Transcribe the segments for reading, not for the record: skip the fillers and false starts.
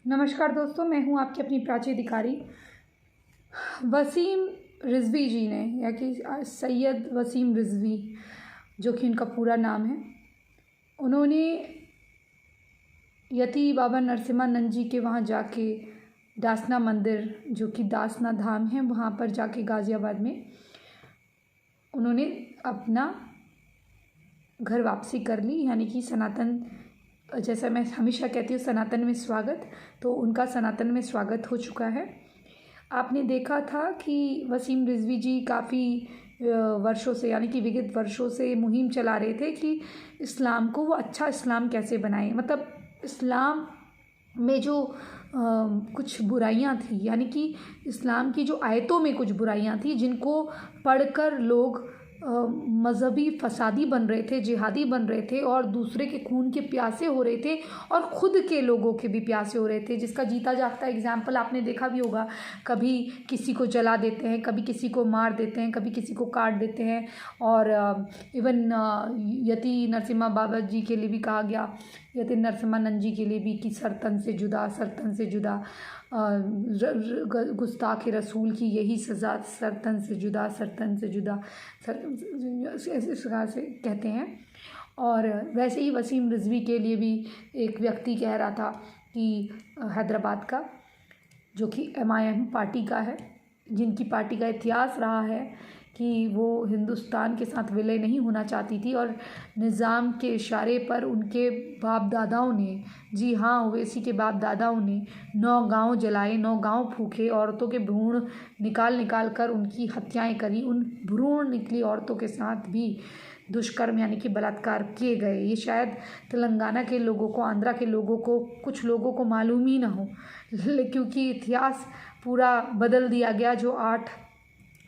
नमस्कार दोस्तों, मैं हूं आपकी अपनी प्राची अधिकारी। वसीम रिजवी जी ने, या कि सैयद वसीम रिजवी जो कि उनका पूरा नाम है, उन्होंने यति बाबा नरसिम्हानंद जी के वहाँ जाके दासना मंदिर, जो कि दासना धाम है, वहाँ पर जाके गाज़ियाबाद में उन्होंने अपना घर वापसी कर ली। यानी कि सनातन, जैसा मैं हमेशा कहती हूँ, सनातन में स्वागत, तो उनका सनातन में स्वागत हो चुका है। आपने देखा था कि वसीम रिजवी जी काफ़ी वर्षों से, यानी कि विगत वर्षों से मुहिम चला रहे थे कि इस्लाम को वो अच्छा इस्लाम कैसे बनाएं। मतलब इस्लाम में जो कुछ बुराइयां थी, यानी कि इस्लाम की जो आयतों में कुछ बुराइयां थी, जिनको पढ़कर लोग मज़हबी फसादी बन रहे थे, जिहादी बन रहे थे और दूसरे के खून के प्यासे हो रहे थे और ख़ुद के लोगों के भी प्यासे हो रहे थे। जिसका जीता जागता एग्जाम्पल आपने देखा भी होगा। कभी किसी को जला देते हैं, कभी किसी को मार देते हैं, कभी किसी को काट देते हैं। और इवन यति नरसिम्हा बाबा जी के लिए भी कहा गया, यति नरसिम्हानंद जी के लिए भी, कि सरतन से जुदा, सरतन से जुदा, गुस्ताख रसूल की यही सज़ा, सरतन से जुदा, सरतन से जुदा, इस प्रकार से कहते हैं। और वैसे ही वसीम रिजवी के लिए भी एक व्यक्ति कह रहा था कि हैदराबाद का, जो कि MIM पार्टी का है, जिनकी पार्टी का इतिहास रहा है कि वो हिंदुस्तान के साथ विलय नहीं होना चाहती थी और निज़ाम के इशारे पर उनके बाप दादाओं ने, जी हाँ, ओवैसी के बाप दादाओं ने 9 गांव जलाए, 9 गांव फूके, औरतों के भ्रूण निकाल कर उनकी हत्याएं करी। उन भ्रूण निकली औरतों के साथ भी दुष्कर्म यानी कि बलात्कार किए गए। ये शायद तेलंगाना के लोगों को, आंध्रा के लोगों को, कुछ लोगों को मालूम ही ना हो, क्योंकि इतिहास पूरा बदल दिया गया जो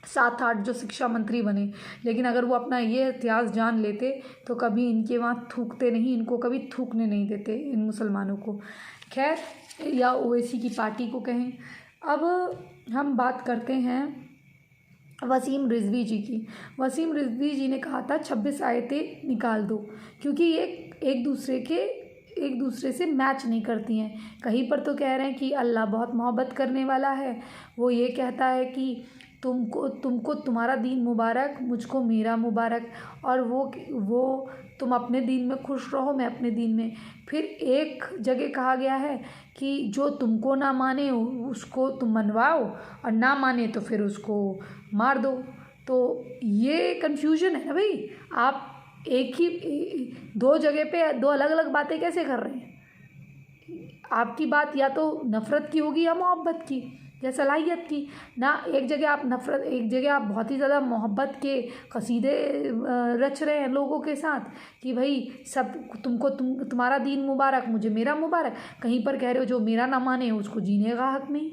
7-8 जो शिक्षा मंत्री बने। लेकिन अगर वो अपना ये इतिहास जान लेते तो कभी इनके वहाँ थूकते नहीं, इनको कभी थूकने नहीं देते, इन मुसलमानों को। खैर, या ओवैसी की पार्टी को कहें। अब हम बात करते हैं वसीम रिजवी जी की। वसीम रिजवी जी ने कहा था 26 आयतें निकाल दो, क्योंकि ये एक दूसरे से मैच नहीं करती हैं। कहीं पर तो कह रहे हैं कि अल्लाह बहुत मोहब्बत करने वाला है, वो ये कहता है कि तुमको तुम्हारा दीन मुबारक, मुझको मेरा मुबारक, और वो तुम अपने दीन में खुश रहो, मैं अपने दीन में। फिर एक जगह कहा गया है कि जो तुमको ना माने उसको तुम मनवाओ, और ना माने तो फिर उसको मार दो। तो ये कन्फ्यूजन है ना भाई। आप एक ही 2 जगह पे 2 अलग अलग बातें कैसे कर रहे हैं? आपकी बात या तो नफ़रत की होगी या मोहब्बत की या सलाहियत की ना। एक जगह आप नफ़रत, एक जगह आप बहुत ही ज़्यादा मोहब्बत के कसीदे रच रहे हैं लोगों के साथ कि भाई सब तुम्हारा दीन मुबारक, मुझे मेरा मुबारक। कहीं पर कह रहे हो जो मेरा ना माने उसको जीने का हक नहीं।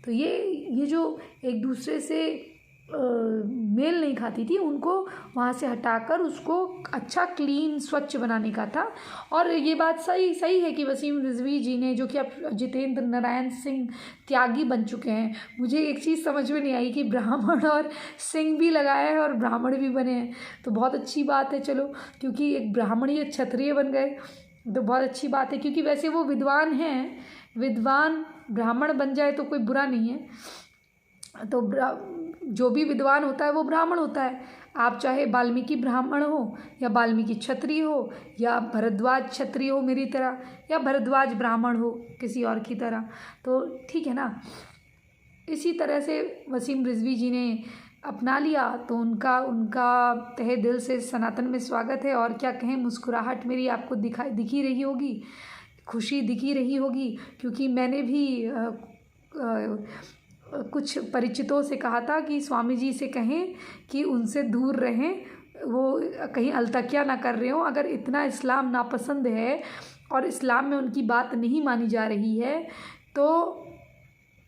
तो ये जो एक दूसरे से मेल नहीं खाती थी, उनको वहाँ से हटाकर उसको अच्छा क्लीन स्वच्छ बनाने का था। और ये बात सही है कि वसीम रिजवी जी ने, जो कि अब जितेंद्र नारायण सिंह त्यागी बन चुके हैं। मुझे एक चीज़ समझ में नहीं आई कि ब्राह्मण और सिंह भी लगाया है और ब्राह्मण भी बने हैं, तो बहुत अच्छी बात है। चलो, क्योंकि एक ब्राह्मण ही क्षत्रिय बन गए तो बहुत अच्छी बात है, क्योंकि वैसे वो विद्वान हैं। विद्वान ब्राह्मण बन जाए तो कोई बुरा नहीं है। तो जो भी विद्वान होता है वो ब्राह्मण होता है। आप चाहे वाल्मीकि ब्राह्मण हो या वाल्मीकि क्षत्रिय हो या भरद्वाज क्षत्रिय हो मेरी तरह, या भरद्वाज ब्राह्मण हो किसी और की तरह, तो ठीक है ना। इसी तरह से वसीम रिजवी जी ने अपना लिया, तो उनका तहे दिल से सनातन में स्वागत है। और क्या कहें, मुस्कुराहट मेरी आपको दिखी रही होगी, खुशी दिखी रही होगी, क्योंकि मैंने भी कुछ परिचितों से कहा था कि स्वामी जी से कहें कि उनसे दूर रहें, वो कहीं अलतकिया ना कर रहे हो। अगर इतना इस्लाम नापसंद है और इस्लाम में उनकी बात नहीं मानी जा रही है, तो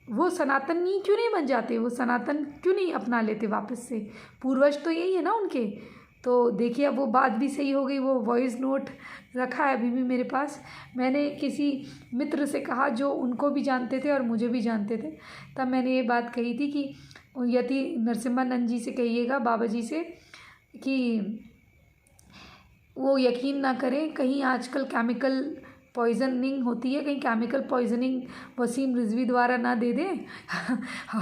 वो सनातनी क्यों नहीं बन जाते, वो सनातन क्यों नहीं अपना लेते वापस से। पूर्वज तो यही है ना उनके। तो देखिए, अब वो बात भी सही हो गई। वो वॉइस नोट रखा है अभी भी मेरे पास। मैंने किसी मित्र से कहा जो उनको भी जानते थे और मुझे भी जानते थे, तब मैंने ये बात कही थी कि यति नरसिम्हानंद जी से कहिएगा, बाबा जी से, कि वो यकीन ना करें, कहीं आजकल केमिकल पॉइजनिंग होती है, कहीं केमिकल पॉइजनिंग वसीम रिजवी द्वारा ना दे दें।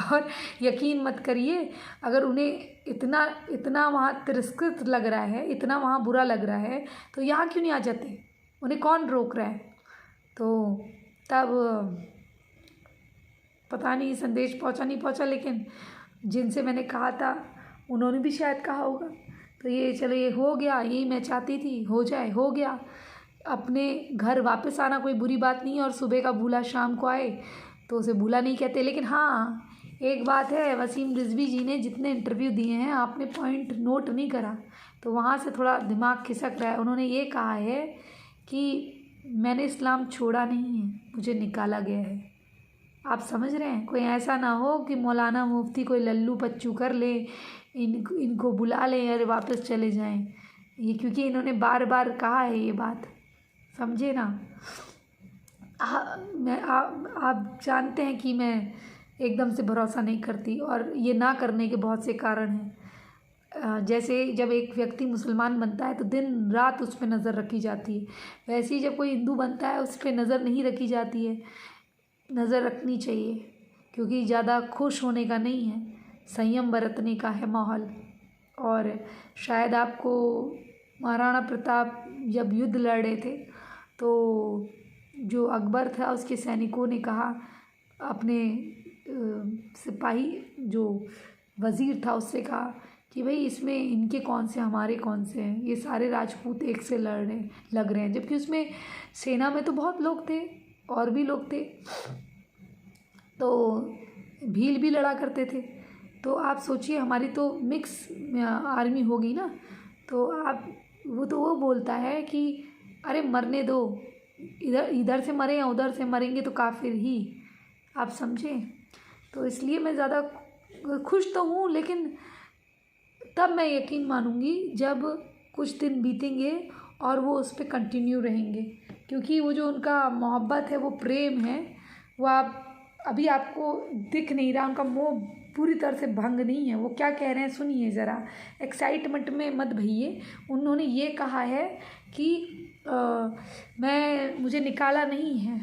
और यकीन मत करिए, अगर उन्हें इतना वहाँ तिरस्कृत लग रहा है, इतना वहाँ बुरा लग रहा है, तो यहाँ क्यों नहीं आ जाते? उन्हें कौन रोक रहा है? तो तब पता नहीं संदेश पहुँचा नहीं पहुँचा, लेकिन जिनसे मैंने कहा था उन्होंने भी शायद कहा होगा। तो ये चलो, ये हो गया, यही मैं चाहती थी हो जाए, हो गया। अपने घर वापस आना कोई बुरी बात नहीं है, और सुबह का भूला शाम को आए तो उसे भूला नहीं कहते। लेकिन हाँ, एक बात है, वसीम रिजवी जी ने जितने इंटरव्यू दिए हैं, आपने पॉइंट नोट नहीं करा, तो वहाँ से थोड़ा दिमाग खिसक रहा है। उन्होंने ये कहा है कि मैंने इस्लाम छोड़ा नहीं है, मुझे निकाला गया है। आप समझ रहे हैं? कोई ऐसा ना हो कि मौलाना मुफ्ती कोई लल्लू पच्चू कर ले, इनको बुला लें और वापस चले जाएं। ये क्योंकि इन्होंने बार बार कहा है ये बात, समझे ना? आप जानते हैं कि मैं एकदम से भरोसा नहीं करती, और ये ना करने के बहुत से कारण हैं। जैसे जब एक व्यक्ति मुसलमान बनता है तो दिन रात उस पर नज़र रखी जाती है, वैसे ही जब कोई हिंदू बनता है उस पर नज़र नहीं रखी जाती है। नज़र रखनी चाहिए, क्योंकि ज़्यादा खुश होने का नहीं है, संयम बरतने का है माहौल। और शायद आपको महाराणा प्रताप जब युद्ध लड़ रहे थे, तो जो अकबर था उसके सैनिकों ने कहा, अपने सिपाही जो वज़ीर था उससे कहा कि भाई इसमें इनके कौन से हमारे कौन से हैं, ये सारे राजपूत एक से लग रहे हैं। जबकि उसमें सेना में तो बहुत लोग थे, और भी लोग थे, तो भील भी लड़ा करते थे। तो आप सोचिए, हमारी तो मिक्स आर्मी होगी ना, तो आप वो बोलता है कि अरे मरने दो, इधर से मरे या उधर से मरेंगे तो काफिर ही, आप समझे? तो इसलिए मैं ज़्यादा खुश तो हूँ, लेकिन तब मैं यकीन मानूंगी जब कुछ दिन बीतेंगे और वो उस पर कंटिन्यू रहेंगे। क्योंकि वो जो उनका मोहब्बत है, वो प्रेम है, वो अभी आपको दिख नहीं रहा, उनका मोह पूरी तरह से भंग नहीं है। वो क्या कह रहे हैं सुनिए ज़रा, एक्साइटमेंट में मत भइए। उन्होंने ये कहा है कि मुझे निकाला नहीं है,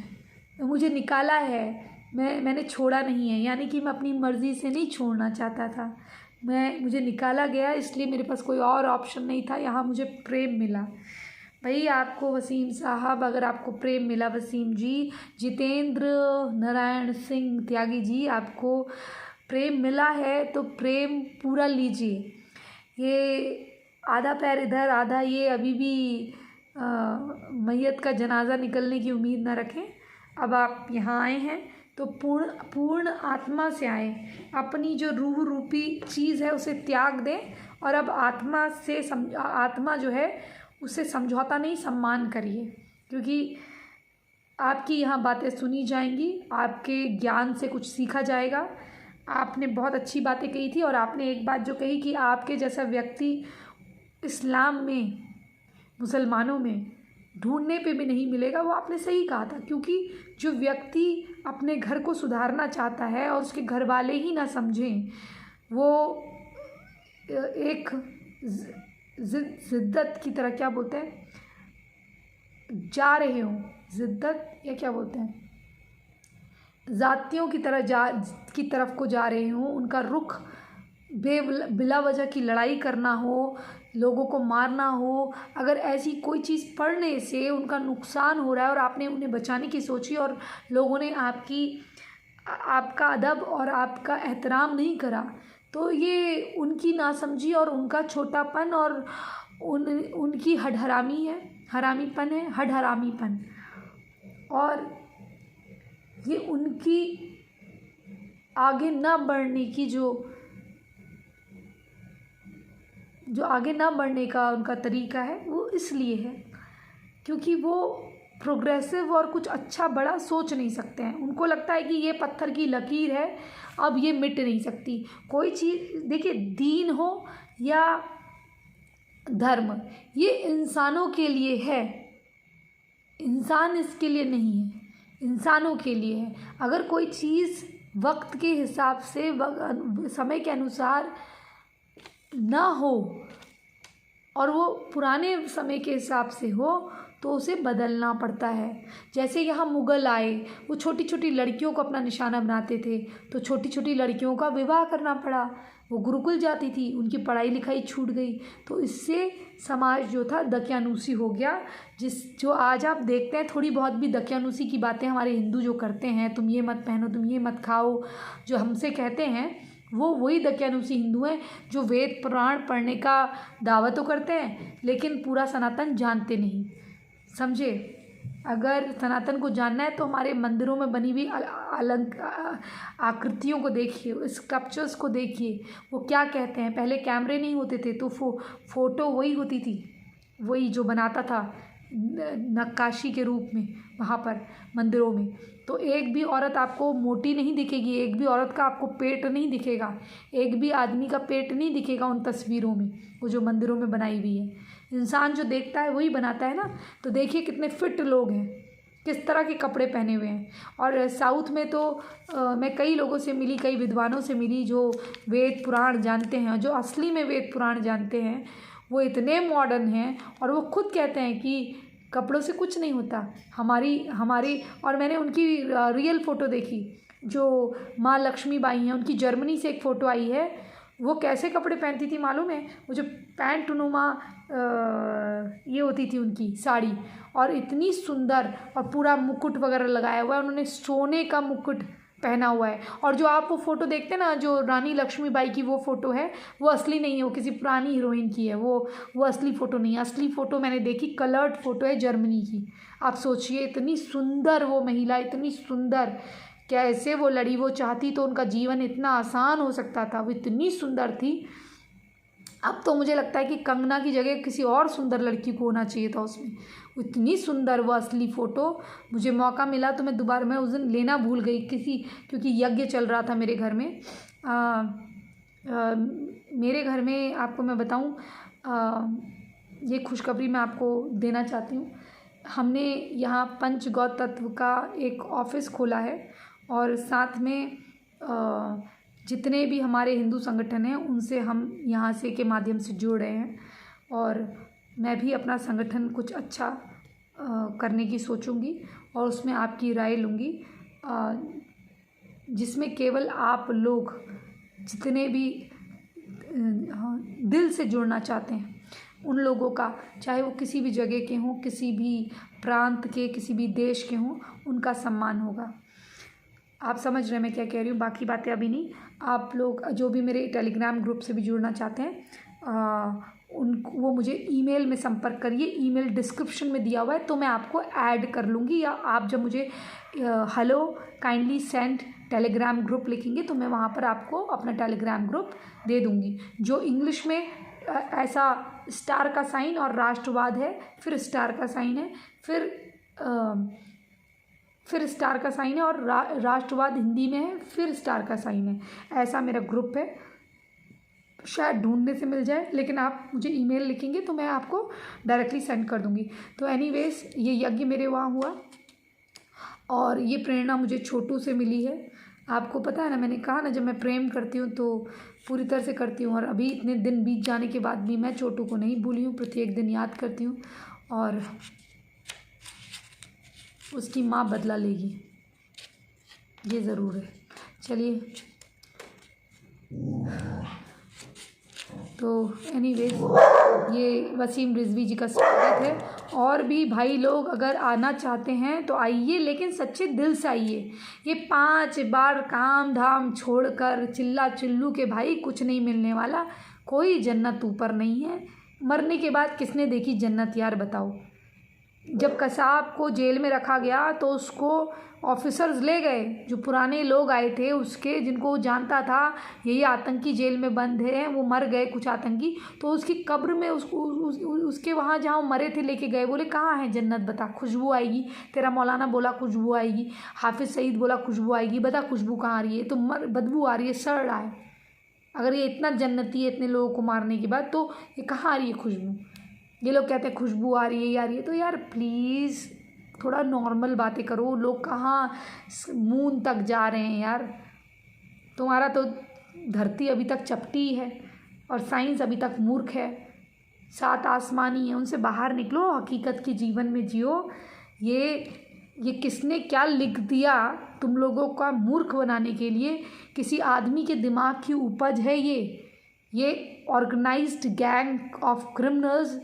मुझे निकाला है, मैंने छोड़ा नहीं है। यानी कि मैं अपनी मर्ज़ी से नहीं छोड़ना चाहता था, मुझे निकाला गया, इसलिए मेरे पास कोई और ऑप्शन नहीं था, यहाँ मुझे प्रेम मिला। भाई आपको वसीम साहब, अगर आपको प्रेम मिला, वसीम जी, जितेंद्र नारायण सिंह त्यागी जी, आपको प्रेम मिला है तो प्रेम पूरा लीजिए। ये आधा पैर इधर आधा ये अभी भी मैयत का जनाजा निकलने की उम्मीद ना रखें। अब आप यहाँ आए हैं तो पूर्ण आत्मा से आए, अपनी जो रूह रूपी चीज़ है उसे त्याग दें, और अब आत्मा जो है उससे समझौता नहीं, सम्मान करिए। क्योंकि आपकी यहाँ बातें सुनी जाएंगी, आपके ज्ञान से कुछ सीखा जाएगा। आपने बहुत अच्छी बातें कही थी, और आपने एक बात जो कही कि आपके जैसा व्यक्ति इस्लाम में, मुसलमानों में ढूंढने पे भी नहीं मिलेगा। वो आपने सही कहा था, क्योंकि जो व्यक्ति अपने घर को सुधारना चाहता है और उसके घर वाले ही ना समझें, वो एक जिद्दत की तरह, क्या बोलते हैं, जा रहे हों, जिद्दत या क्या बोलते हैं, जातियों की तरफ को जा रहे हों, उनका रुख बिला वजह की लड़ाई करना हो, लोगों को मारना हो, अगर ऐसी कोई चीज़ पढ़ने से उनका नुकसान हो रहा है और आपने उन्हें बचाने की सोची और लोगों ने आपका अदब और आपका एहतराम नहीं करा, तो ये उनकी नासमझी और उनका छोटापन और उनकी हरामीपन है, हरामीपन, और ये उनकी आगे ना बढ़ने की जो आगे ना बढ़ने का उनका तरीका है, वो इसलिए है क्योंकि वो प्रोग्रेसिव और कुछ अच्छा बड़ा सोच नहीं सकते हैं। उनको लगता है कि ये पत्थर की लकीर है, अब ये मिट नहीं सकती। कोई चीज़ देखिए, दीन हो या धर्म, ये इंसानों के लिए है, इंसान इसके लिए नहीं है, इंसानों के लिए है। अगर कोई चीज़ वक्त के हिसाब से, समय के अनुसार ना हो और वो पुराने समय के हिसाब से हो, तो उसे बदलना पड़ता है। जैसे यहाँ मुग़ल आए, वो छोटी छोटी लड़कियों को अपना निशाना बनाते थे, तो छोटी छोटी लड़कियों का विवाह करना पड़ा। वो गुरुकुल जाती थी, उनकी पढ़ाई लिखाई छूट गई, तो इससे समाज जो था दकियानूसी हो गया। जो आज आप देखते हैं, थोड़ी बहुत भी दकियानूसी की बातें हमारे हिंदू जो करते हैं, तुम ये मत पहनो, तुम ये मत खाओ, जो हमसे कहते हैं, वो वही दकियानूसी हिंदू हैं जो वेद पुराण पढ़ने का दावा तो करते हैं लेकिन पूरा सनातन जानते नहीं। समझे? अगर सनातन को जानना है तो हमारे मंदिरों में बनी हुई आकृतियों को देखिए, स्कल्पचर्स को देखिए, वो क्या कहते हैं। पहले कैमरे नहीं होते थे तो फ़ोटो वही होती थी, वही जो बनाता था नक्काशी के रूप में वहाँ पर मंदिरों में। तो एक भी औरत आपको मोटी नहीं दिखेगी, एक भी औरत का आपको पेट नहीं दिखेगा, एक भी आदमी का पेट नहीं दिखेगा उन तस्वीरों में, वो जो मंदिरों में बनाई हुई है। इंसान जो देखता है वही बनाता है ना। तो देखिए कितने फिट लोग हैं, किस तरह के कपड़े पहने हुए हैं। और साउथ में तो मैं कई लोगों से मिली, कई विद्वानों से मिली जो वेद पुराण जानते हैं, जो असली में वेद पुराण जानते हैं। वो इतने मॉडर्न हैं और वो खुद कहते हैं कि कपड़ों से कुछ नहीं होता। हमारी और मैंने उनकी रियल फ़ोटो देखी, जो माँ लक्ष्मीबाई हैं, उनकी जर्मनी से एक फ़ोटो आई है। वो कैसे कपड़े पहनती थी मालूम है? वो जो पैंट नुमा ये होती थी उनकी साड़ी, और इतनी सुंदर, और पूरा मुकुट वगैरह लगाया हुआ है, उन्होंने सोने का मुकुट पहना हुआ है। और जो आप वो फ़ोटो देखते हैं ना, जो रानी लक्ष्मीबाई की वो फ़ोटो है, वो असली नहीं है, वो किसी पुरानी हीरोइन की है। वो असली फ़ोटो नहीं है। असली फ़ोटो मैंने देखी, कलर्ड फ़ोटो है जर्मनी की। आप सोचिए, इतनी सुंदर वो महिला, इतनी सुंदर, कैसे वो लड़ी। वो चाहती तो उनका जीवन इतना आसान हो सकता था, वो इतनी सुंदर थी। अब तो मुझे लगता है कि कंगना की जगह किसी और सुंदर लड़की को होना चाहिए था उसमें। वो इतनी सुंदर वो असली फ़ोटो। मुझे मौका मिला तो मैं दोबारा, मैं उस दिन लेना भूल गई क्योंकि यज्ञ चल रहा था मेरे घर में। मेरे घर में आपको मैं बताऊं, ये खुशखबरी मैं आपको देना चाहती हूँ। हमने यहाँ पंच गौ तत्व का एक ऑफ़िस खोला है, और साथ में जितने भी हमारे हिंदू संगठन हैं उनसे हम यहाँ से के माध्यम से जुड़ रहे हैं। और मैं भी अपना संगठन कुछ अच्छा करने की सोचूंगी, और उसमें आपकी राय लूँगी, जिसमें केवल आप लोग जितने भी दिल से जुड़ना चाहते हैं उन लोगों का, चाहे वो किसी भी जगह के हों, किसी भी प्रांत के, किसी भी देश के हों, उनका सम्मान होगा। आप समझ रहे हैं मैं क्या कह रही हूँ? बाकी बातें अभी नहीं। आप लोग जो भी मेरे टेलीग्राम ग्रुप से भी जुड़ना चाहते हैं, वो मुझे ईमेल में संपर्क करिए। ईमेल डिस्क्रिप्शन में दिया हुआ है, तो मैं आपको ऐड कर लूँगी, या आप जब मुझे hello kindly send Telegram group लिखेंगे तो मैं वहाँ पर आपको अपना टेलीग्राम ग्रुप दे दूँगी। जो इंग्लिश में ऐसा स्टार का साइन और राष्ट्रवाद है, फिर स्टार का साइन है, फिर स्टार का साइन है, और राष्ट्रवाद हिंदी में है, फिर स्टार का साइन है। ऐसा मेरा ग्रुप है, शायद ढूंढने से मिल जाए, लेकिन आप मुझे ईमेल लिखेंगे तो मैं आपको डायरेक्टली सेंड कर दूंगी। तो एनीवेज, ये यज्ञ मेरे वहाँ हुआ, और ये प्रेरणा मुझे छोटू से मिली है। आपको पता है ना, मैंने कहा ना, जब मैं प्रेम करती हूँ तो पूरी तरह से करती हूँ। और अभी इतने दिन बीत जाने के बाद भी मैं छोटू को नहीं भूली हूँ, प्रत्येक दिन याद करती हूँ, और उसकी माँ बदला लेगी, ये ज़रूर है। चलिए, तो एनीवेज, ये वसीम रिजवी जी का स्वागत है। और भी भाई लोग अगर आना चाहते हैं तो आइए, लेकिन सच्चे दिल से आइए। ये 5 बार काम धाम छोड़कर चिल्ला चिल्लू के भाई कुछ नहीं मिलने वाला। कोई जन्नत ऊपर नहीं है। मरने के बाद किसने देखी जन्नत यार, बताओ? जब कसाब को जेल में रखा गया तो उसको ऑफिसर्स ले गए, जो पुराने लोग आए थे उसके, जिनको वो जानता था यही आतंकी जेल में बंद है, वो मर गए कुछ आतंकी, तो उसकी कब्र में उसके वहाँ जहाँ वो मरे थे लेके गए। बोले कहाँ है जन्नत, बता, खुशबू आएगी। तेरा मौलाना बोला खुशबू आएगी, हाफिज़ सईद बोला खुशबू आएगी, बता खुशबू कहाँ आ रही है? तो बदबू आ रही है, सड़ रहा है। अगर ये इतना जन्नती है इतने लोगों को मारने के बाद, तो ये कहाँ आ रही है खुशबू? ये लोग कहते हैं खुशबू आ रही है, ये आ रही है। तो यार प्लीज़ थोड़ा नॉर्मल बातें करो। लोग कहाँ मून तक जा रहे हैं यार। तुम्हारा तो धरती अभी तक चपटी है और साइंस अभी तक मूर्ख है। सात आसमानी हैं, उनसे बाहर निकलो, हकीकत के जीवन में जियो। ये किसने क्या लिख दिया तुम लोगों का मूर्ख बनाने के लिए? किसी आदमी के दिमाग की उपज है ये ऑर्गेनाइज्ड गैंग ऑफ क्रिमिनल्स।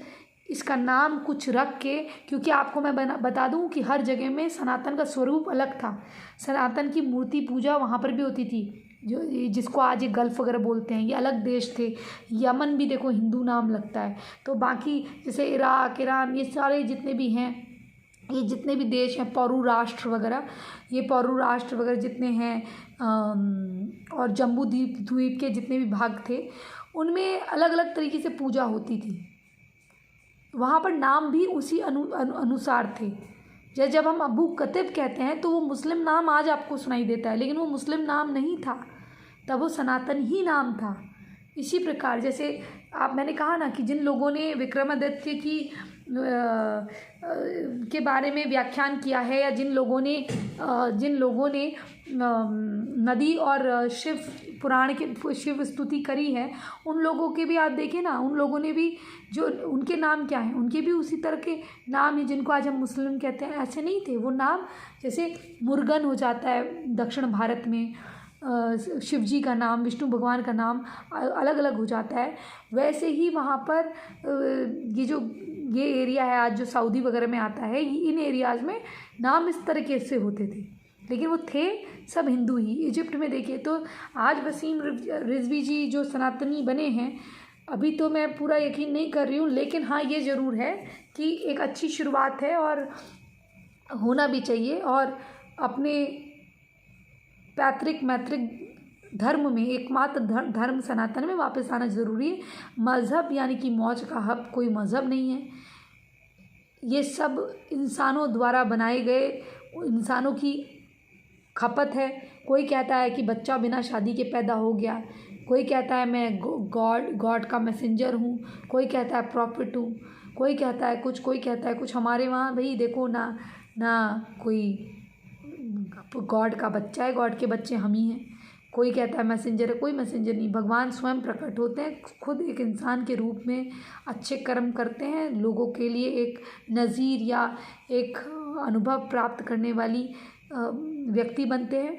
इसका नाम कुछ रख के, क्योंकि आपको मैं बता दूं कि हर जगह में सनातन का स्वरूप अलग था। सनातन की मूर्ति पूजा वहाँ पर भी होती थी, जो जिसको आज ये गल्फ़ वगैरह बोलते हैं, ये अलग देश थे। यमन भी देखो हिंदू नाम लगता है। तो बाकी जैसे इराक, ईरान, ये सारे जितने भी हैं, ये जितने भी देश हैं, पौरू राष्ट्र वगैरह जितने हैं, और जम्बू द्वीप के जितने भी भाग थे, उनमें अलग अलग तरीके से पूजा होती थी। वहाँ पर नाम भी उसी अनुसार थे। जब हम अबू कतिब कहते हैं तो वो मुस्लिम नाम आज आपको सुनाई देता है, लेकिन वो मुस्लिम नाम नहीं था, तब वो सनातन ही नाम था। इसी प्रकार जैसे मैंने कहा ना कि जिन लोगों ने विक्रमादित्य के बारे में व्याख्यान किया है, या जिन लोगों ने नदी और शिव पुराण के शिव स्तुति करी है, उन लोगों के भी आप देखें ना, उन लोगों ने भी जो उनके नाम क्या हैं, उनके भी उसी तरह के नाम हैं जिनको आज हम मुस्लिम कहते हैं। ऐसे नहीं थे वो नाम। जैसे मुर्गन हो जाता है दक्षिण भारत में, शिव जी का नाम, विष्णु भगवान का नाम अलग अलग हो जाता है। वैसे ही वहाँ पर ये एरिया है आज जो सऊदी वगैरह में आता है, इन एरियाज़ में नाम इस तरीके से होते थे, लेकिन वो थे सब हिंदू ही। इजिप्ट में देखिए तो आज वसीम रिजवी जी जो सनातनी बने हैं, अभी तो मैं पूरा यकीन नहीं कर रही हूँ, लेकिन हाँ ये ज़रूर है कि एक अच्छी शुरुआत है और होना भी चाहिए। और अपने पैतृक मैत्रिक धर्म में, एकमात्र धर्म सनातन में वापस आना ज़रूरी है। मज़हब यानी कि मौज का हब कोई मज़हब नहीं है। ये सब इंसानों द्वारा बनाए गए, इंसानों की खपत है। कोई कहता है कि बच्चा बिना शादी के पैदा हो गया, कोई कहता है मैं गॉड का मैसेंजर हूँ, कोई कहता है प्रॉफिट हूँ, कोई कहता है कुछ, कोई कहता है कुछ। हमारे वहाँ भाई देखो ना कोई गॉड का बच्चा है, गॉड के बच्चे हम ही हैं। कोई कहता है मैसेंजर है, कोई मैसेंजर नहीं। भगवान स्वयं प्रकट होते हैं, खुद एक इंसान के रूप में अच्छे कर्म करते हैं, लोगों के लिए एक नज़ीर या एक अनुभव प्राप्त करने वाली व्यक्ति बनते हैं,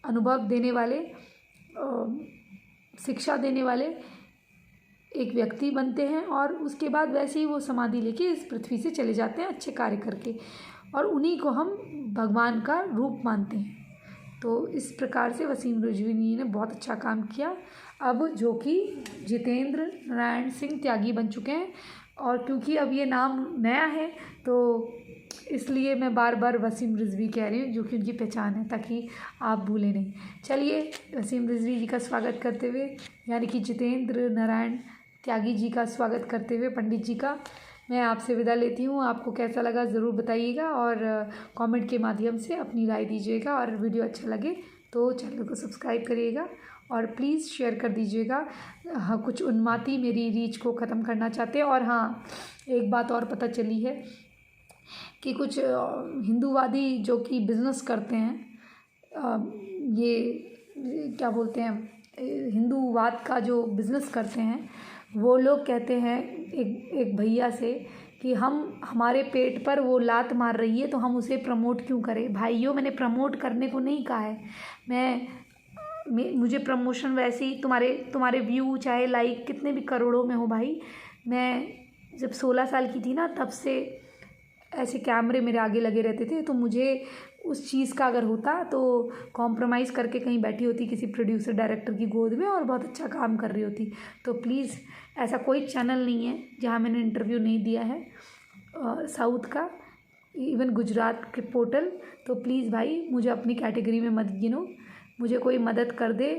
अनुभव देने वाले, शिक्षा देने वाले एक व्यक्ति बनते हैं। और उसके बाद वैसे ही वो समाधि लेके इस पृथ्वी से चले जाते हैं अच्छे कार्य करके, और उन्हीं को हम भगवान का रूप मानते हैं। तो इस प्रकार से वसीम रिजवी ने बहुत अच्छा काम किया। अब जो कि जितेंद्र नारायण सिंह त्यागी बन चुके हैं, और क्योंकि अब ये नाम नया है तो इसलिए मैं बार बार वसीम रिजवी कह रही हूँ, जो कि उनकी पहचान है, ताकि आप भूलें नहीं। चलिए वसीम रिजवी जी का स्वागत करते हुए, यानी कि जितेंद्र नारायण त्यागी जी का स्वागत करते हुए पंडित जी का मैं आपसे विदा लेती हूँ। आपको कैसा लगा ज़रूर बताइएगा, और कमेंट के माध्यम से अपनी राय दीजिएगा। और वीडियो अच्छा लगे तो चैनल को सब्सक्राइब करिएगा, और प्लीज़ शेयर कर दीजिएगा। हाँ, कुछ उन्मादी मेरी रीच को ख़त्म करना चाहते हैं। और हाँ, एक बात और पता चली है कि कुछ हिंदूवादी जो कि बिज़नेस करते हैं, ये क्या बोलते हैं, हिंदूवाद का जो बिज़नेस करते हैं, वो लोग कहते हैं एक भैया से कि हमारे पेट पर वो लात मार रही है तो हम उसे प्रमोट क्यों करें। भाइयों, मैंने प्रमोट करने को नहीं कहा है। मुझे प्रमोशन वैसे ही तुम्हारे व्यू चाहे लाइक कितने भी करोड़ों में हो भाई, मैं जब 16 साल की थी ना, तब से ऐसे कैमरे मेरे आगे लगे रहते थे। तो मुझे उस चीज़ का अगर होता तो कॉम्प्रोमाइज़ करके कहीं बैठी होती किसी प्रोड्यूसर डायरेक्टर की गोद में, और बहुत अच्छा काम कर रही होती। तो प्लीज़, ऐसा कोई चैनल नहीं है जहाँ मैंने इंटरव्यू नहीं दिया है, साउथ का, इवन गुजरात के पोर्टल। तो प्लीज़ भाई, मुझे अपनी कैटेगरी में मत गिनो। मुझे कोई मदद कर दे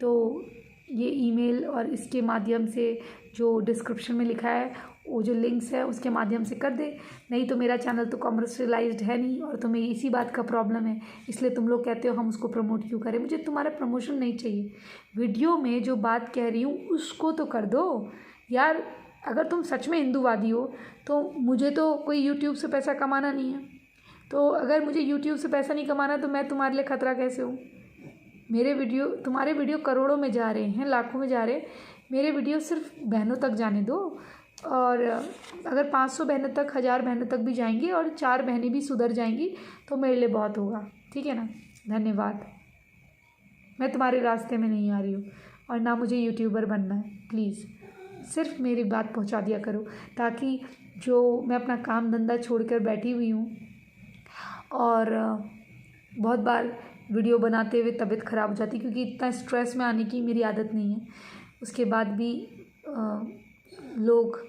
तो ये ईमेल और इसके माध्यम से जो डिस्क्रिप्शन में लिखा है, वो जो लिंक्स है उसके माध्यम से कर दे। नहीं तो मेरा चैनल तो कमर्शियलाइज्ड है नहीं, और तुम्हें इसी बात का प्रॉब्लम है, इसलिए तुम लोग कहते हो हम उसको प्रमोट क्यों करें। मुझे तुम्हारा प्रमोशन नहीं चाहिए। वीडियो में जो बात कह रही हूँ उसको तो कर दो यार। अगर तुम सच में हिंदूवादी हो तो मुझे तो कोई यूट्यूब से पैसा कमाना नहीं है। तो अगर मुझे यूट्यूब से पैसा नहीं कमाना तो मैं तुम्हारे लिए ख़तरा कैसे हूँ। तुम्हारे वीडियो करोड़ों में जा रहे हैं, लाखों में जा रहे हैं। मेरे वीडियो सिर्फ बहनों तक जाने दो। और अगर 500 बहनों तक, 1000 बहनों तक भी जाएंगी और 4 बहनें भी सुधर जाएंगी तो मेरे लिए बहुत होगा। ठीक है ना। धन्यवाद। मैं तुम्हारे रास्ते में नहीं आ रही हूँ और ना मुझे यूट्यूबर बनना है। प्लीज़ सिर्फ मेरी बात पहुँचा दिया करो, ताकि जो मैं अपना काम धंधा छोड़कर बैठी हुई हूँ और बहुत बार वीडियो बनाते हुए तबीयत ख़राब हो जाती, क्योंकि इतना स्ट्रेस में आने की मेरी आदत नहीं है। उसके बाद भी लोग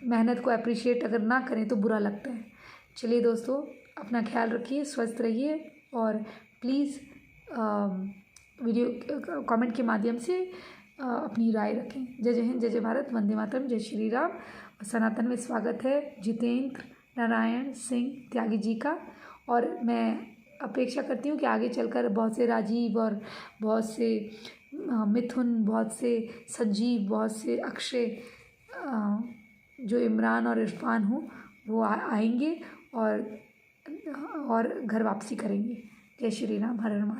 मेहनत को अप्रिशिएट अगर ना करें तो बुरा लगता है। चलिए दोस्तों, अपना ख्याल रखिए, स्वस्थ रहिए और प्लीज़ वीडियो कमेंट के माध्यम से अपनी राय रखें। जय जय हिंद, जय जय भारत, वंदे मातरम, जय श्री राम। सनातन में स्वागत है जितेंद्र नारायण सिंह त्यागी जी का। और मैं अपेक्षा करती हूँ कि आगे चलकर बहुत से राजीव और बहुत से मिथुन, बहुत से संजीव, बहुत से अक्षय, जो इमरान और इरफान हो, वो आएंगे और घर वापसी करेंगे। जय श्री राम, हर हर महादेव।